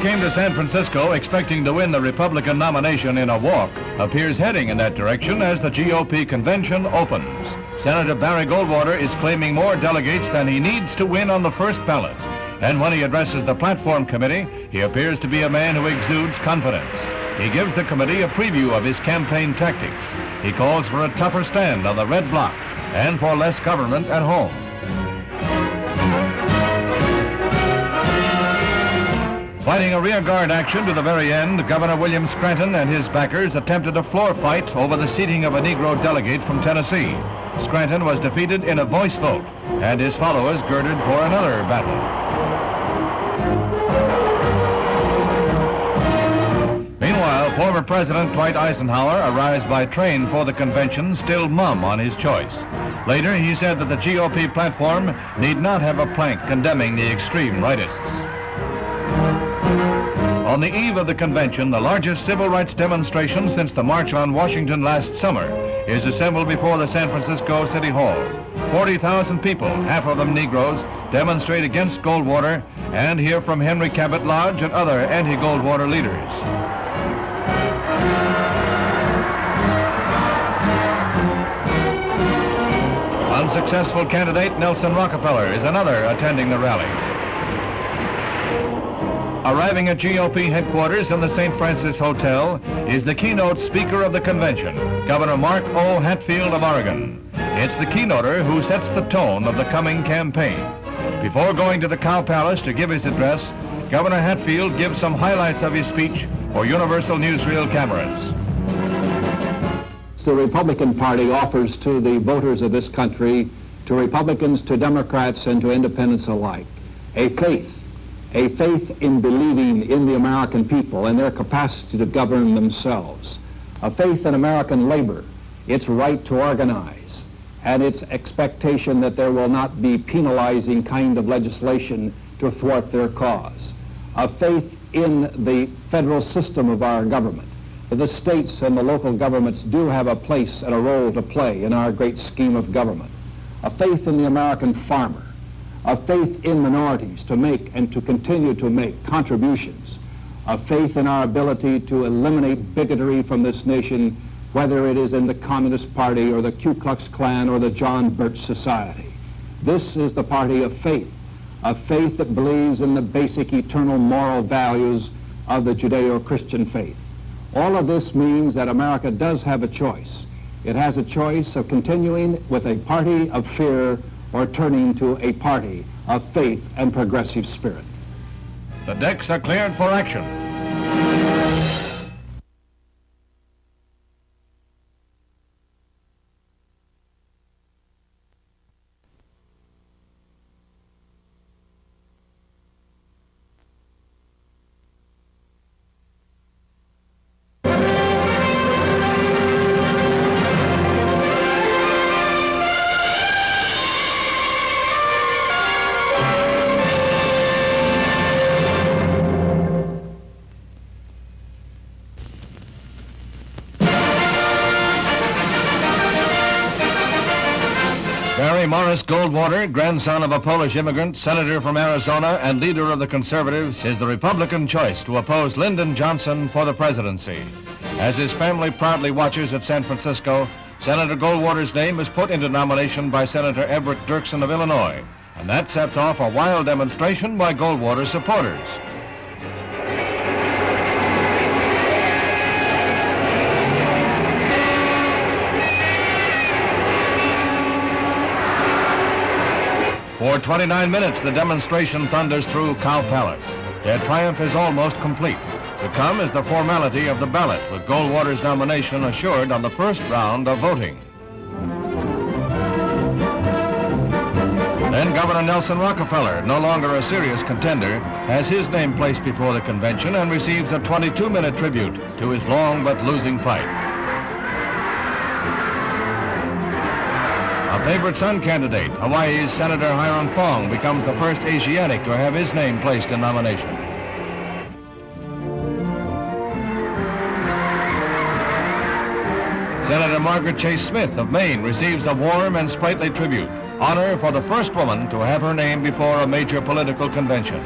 came to San Francisco expecting to win the Republican nomination in a walk appears heading in that direction as the GOP convention opens. Senator Barry Goldwater is claiming more delegates than he needs to win on the first ballot. And when he addresses the platform committee, he appears to be a man who exudes confidence. He gives the committee a preview of his campaign tactics. He calls for a tougher stand on the red bloc and for less government at home. Fighting a rearguard action to the very end, Governor William Scranton and his backers attempted a floor fight over the seating of a Negro delegate from Tennessee. Scranton was defeated in a voice vote, and his followers girded for another battle. Meanwhile, former President Dwight Eisenhower arrives by train for the convention, still mum on his choice. Later, he said that the GOP platform need not have a plank condemning the extreme rightists. On the eve of the convention, the largest civil rights demonstration since the March on Washington last summer is assembled before the San Francisco City Hall. 40,000 people, half of them Negroes, demonstrate against Goldwater and hear from Henry Cabot Lodge and other anti-Goldwater leaders. Unsuccessful candidate Nelson Rockefeller is another attending the rally. Arriving at GOP headquarters in the St. Francis Hotel is the keynote speaker of the convention, Governor Mark O. Hatfield of Oregon. It's the keynoter who sets the tone of the coming campaign. Before going to the Cow Palace to give his address, Governor Hatfield gives some highlights of his speech for Universal Newsreel cameras. The Republican Party offers to the voters of this country, to Republicans, to Democrats, and to independents alike, a faith in believing in the American people and their capacity to govern themselves, a faith in American labor, its right to organize, and its expectation that there will not be penalizing kind of legislation to thwart their cause, a faith in the federal system of our government, that the states and the local governments do have a place and a role to play in our great scheme of government, a faith in the American farmer, a faith in minorities to make and to continue to make contributions, a faith in our ability to eliminate bigotry from this nation, whether it is in the Communist Party or the Ku Klux Klan or the John Birch Society. This is the party of faith, a faith that believes in the basic eternal moral values of the Judeo-Christian faith. All of this means that America does have a choice. It has a choice of continuing with a party of fear or turning to a party of faith and progressive spirit. The decks are cleared for action. Morris Goldwater, grandson of a Polish immigrant, senator from Arizona, and leader of the Conservatives, is the Republican choice to oppose Lyndon Johnson for the presidency. As his family proudly watches at San Francisco, Senator Goldwater's name is put into nomination by Senator Everett Dirksen of Illinois, and that sets off a wild demonstration by Goldwater supporters. For 29 minutes, the demonstration thunders through Cow Palace. Their triumph is almost complete. To come is the formality of the ballot, with Goldwater's nomination assured on the first round of voting. Then Governor Nelson Rockefeller, no longer a serious contender, has his name placed before the convention and receives a 22-minute tribute to his long but losing fight. A favorite son candidate, Hawaii's Senator Hiram Fong, becomes the first Asiatic to have his name placed in nomination. Senator Margaret Chase Smith of Maine receives a warm and sprightly tribute, honor for the first woman to have her name before a major political convention.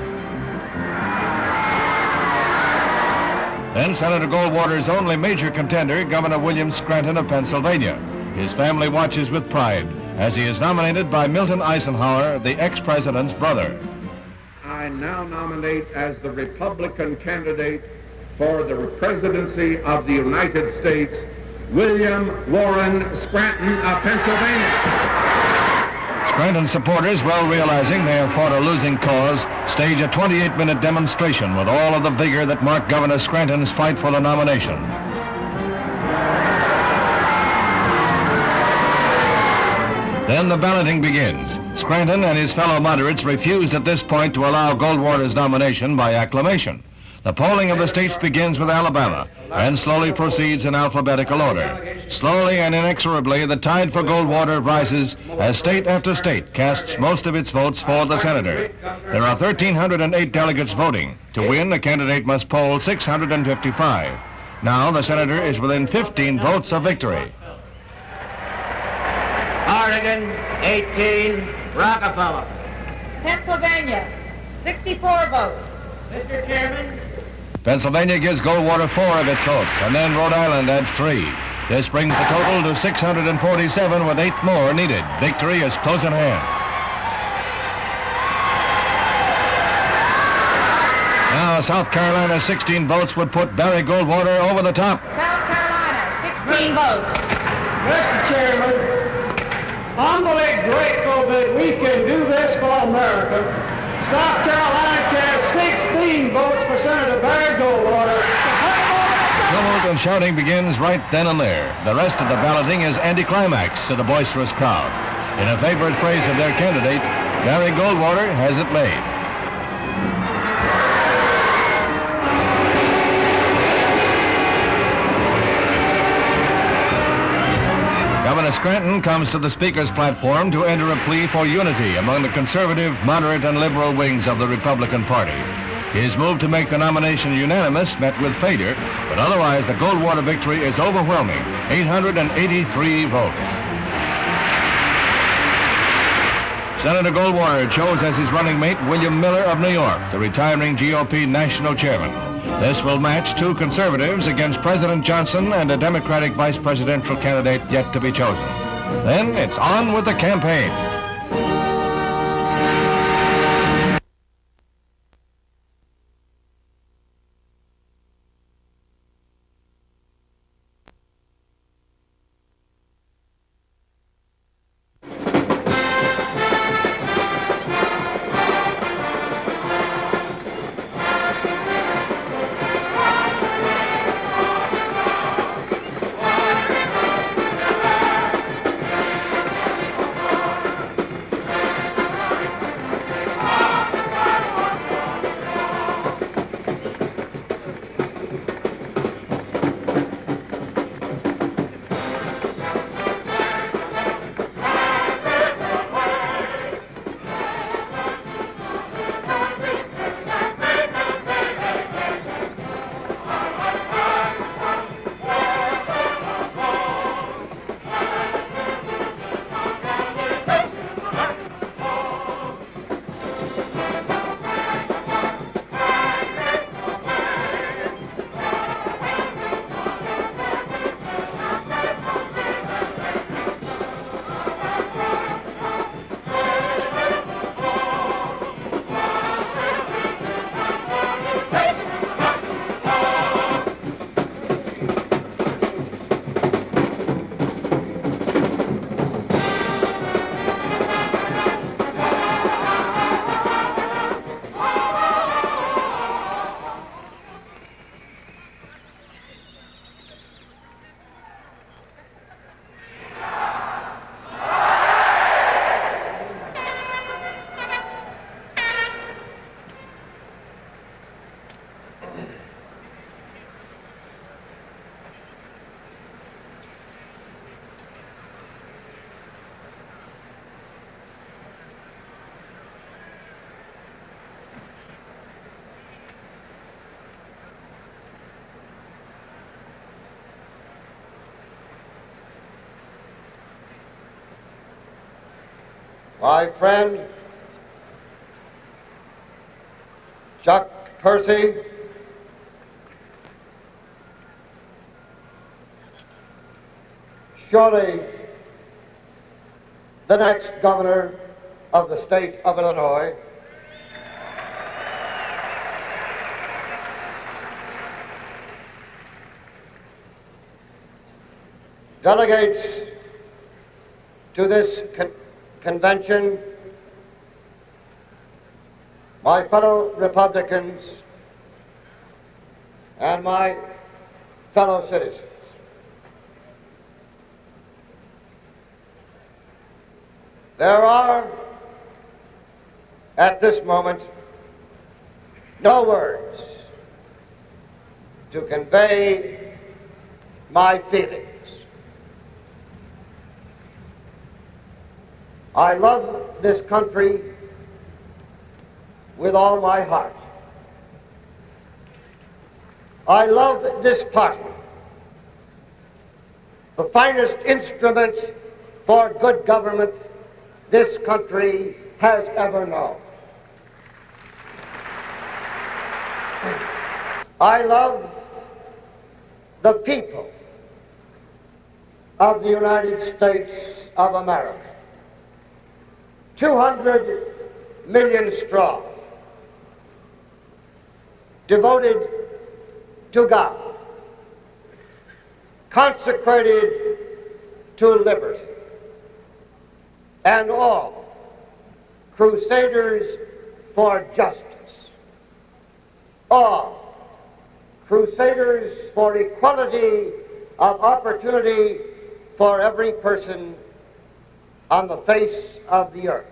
Then Senator Goldwater's only major contender, Governor William Scranton of Pennsylvania. His family watches with pride as he is nominated by Milton Eisenhower, the ex-president's brother. I now nominate as the Republican candidate for the presidency of the United States, William Warren Scranton of Pennsylvania. Scranton supporters, well realizing they have fought a losing cause, stage a 28-minute demonstration with all of the vigor that marked Governor Scranton's fight for the nomination. Then the balloting begins. Scranton and his fellow moderates refused at this point to allow Goldwater's nomination by acclamation. The polling of the states begins with Alabama and slowly proceeds in alphabetical order. Slowly and inexorably, the tide for Goldwater rises as state after state casts most of its votes for the senator. There are 1,308 delegates voting. To win, a candidate must poll 655. Now the senator is within 15 votes of victory. Oregon, 18, Rockefeller. Pennsylvania, 64 votes. Mr. Chairman. Pennsylvania gives Goldwater 4 of its votes, and then Rhode Island adds 3. This brings the total to 647 with 8 more needed. Victory is close at hand. Now South Carolina's 16 votes would put Barry Goldwater over the top. South Carolina, 16 votes. Mr. Chairman, I'm grateful that we can do this for America. South Carolina has 16 votes for Senator Barry Goldwater. Tumult and shouting begins right then and there. The rest of the balloting is anticlimax to the boisterous crowd. In a favorite phrase of their candidate, Barry Goldwater has it made. Governor Scranton comes to the Speaker's platform to enter a plea for unity among the conservative, moderate, and liberal wings of the Republican Party. His move to make the nomination unanimous met with failure, but otherwise the Goldwater victory is overwhelming, 883 votes. Senator Goldwater chose as his running mate William Miller of New York, the retiring GOP national chairman. This will match 2 conservatives against President Johnson and a Democratic vice presidential candidate yet to be chosen. Then it's on with the campaign. My friend, Chuck Percy, surely the next governor of the state of Illinois delegates to this convention my fellow Republicans and my fellow citizens. There are, at this moment, no words to convey my feelings. I love this country with all my heart. I love this party, the finest instrument for good government this country has ever known. I love the people of the United States of America, 200 million strong, devoted to God, consecrated to liberty, and all crusaders for justice, all crusaders for equality of opportunity for every person on the face of the earth.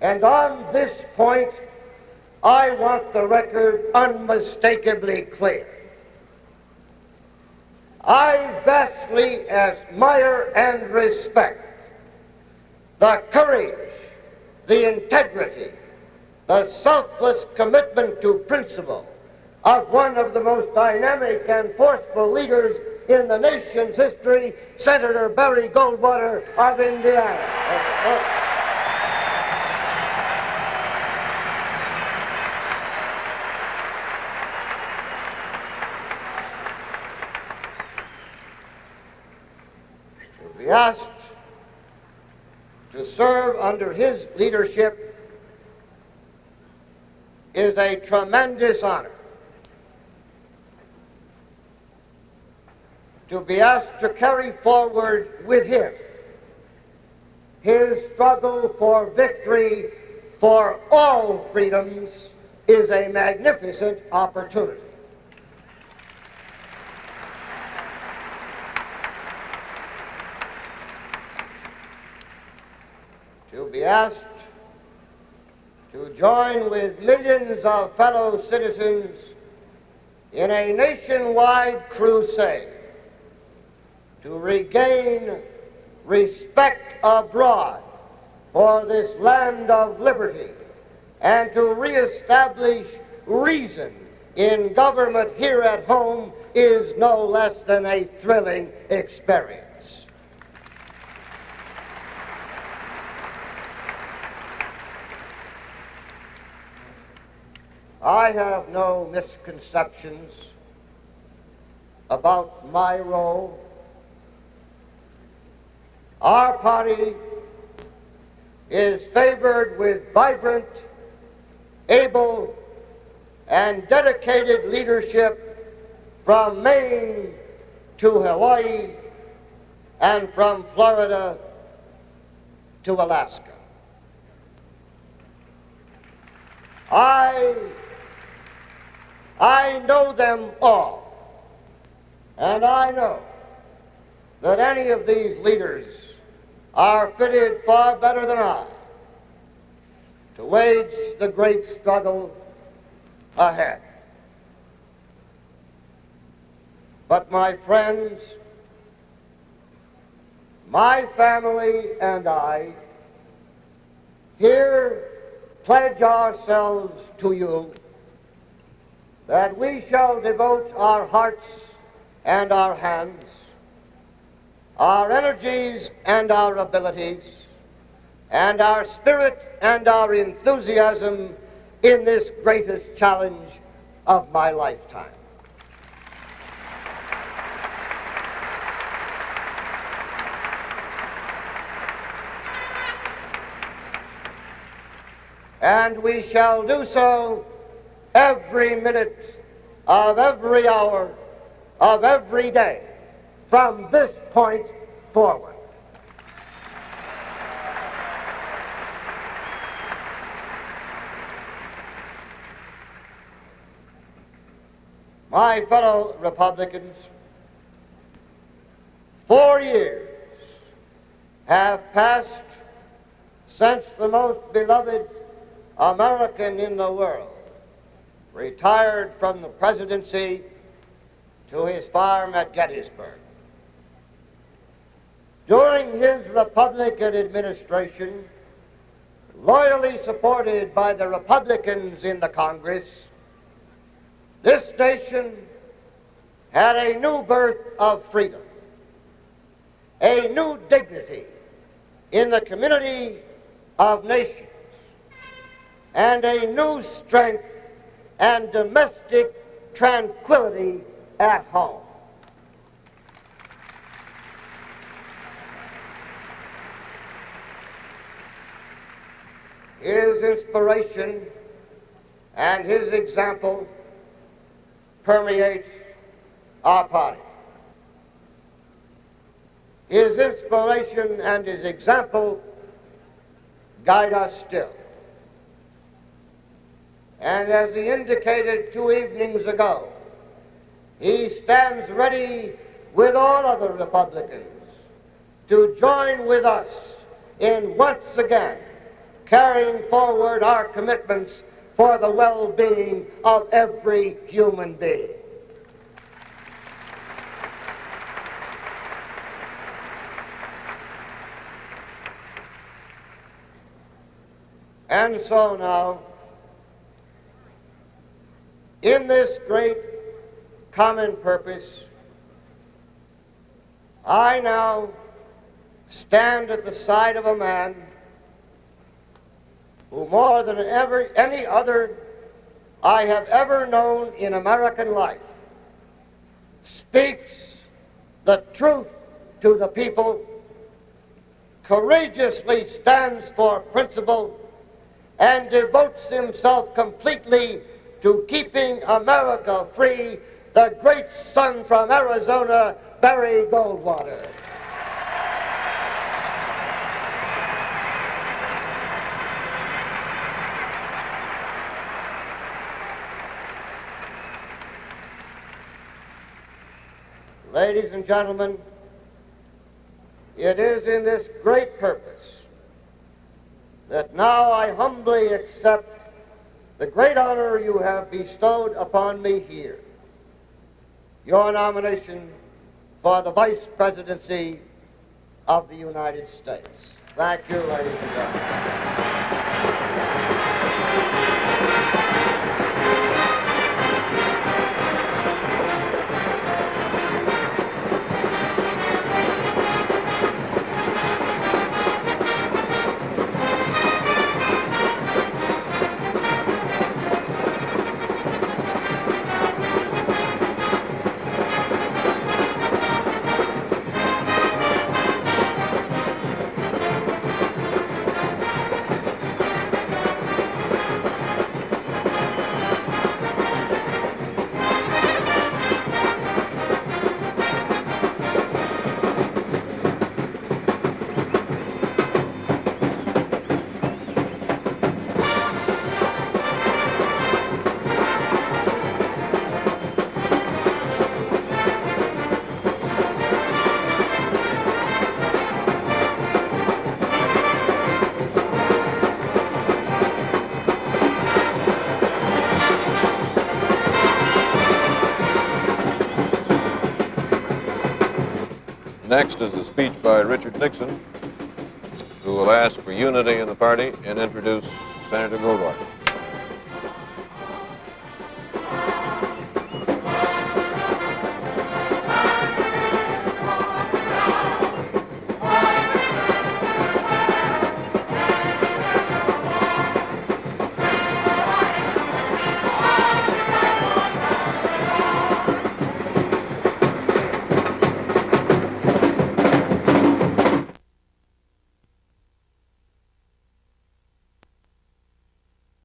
And on this point, I want the record unmistakably clear. I vastly admire and respect the courage, the integrity, the selfless commitment to principle of one of the most dynamic and forceful leaders in the nation's history, Senator Barry Goldwater of Indiana. To be asked to serve under his leadership is a tremendous honor. To be asked to carry forward with him his struggle for victory for all freedoms is a magnificent opportunity. To be asked to join with millions of fellow citizens in a nationwide crusade to regain respect abroad for this land of liberty and to reestablish reason in government here at home is no less than a thrilling experience. I have no misconceptions about my role. Our party is favored with vibrant, able, and dedicated leadership from Maine to Hawaii and from Florida to Alaska. I know them all, and I know that any of these leaders are fitted far better than I to wage the great struggle ahead. But my friends, my family and I here pledge ourselves to you that we shall devote our hearts and our hands, our energies and our abilities, and our spirit and our enthusiasm in this greatest challenge of my lifetime. and we shall do so every minute of every hour of every day from this point forward. My fellow Republicans, 4 years have passed since the most beloved American in the world retired from the presidency to his farm at Gettysburg. During his Republican administration, loyally supported by the Republicans in the Congress, this nation had a new birth of freedom, a new dignity in the community of nations, and a new strength and domestic tranquility at home. His inspiration and his example permeates our party. His inspiration and his example guide us still. And as he indicated 2 evenings ago, he stands ready with all other Republicans to join with us in once again carrying forward our commitments for the well-being of every human being. And so now, in this great common purpose, I now stand at the side of a man who, more than any other I have ever known in American life, speaks the truth to the people, courageously stands for principle, and devotes himself completely to keeping America free, the great son from Arizona, Barry Goldwater. Ladies and gentlemen, it is in this great purpose that now I humbly accept the great honor you have bestowed upon me here, your nomination for the Vice Presidency of the United States. Thank you, ladies and gentlemen. Next is a speech by Richard Nixon, who will ask for unity in the party and introduce Senator Goldwater.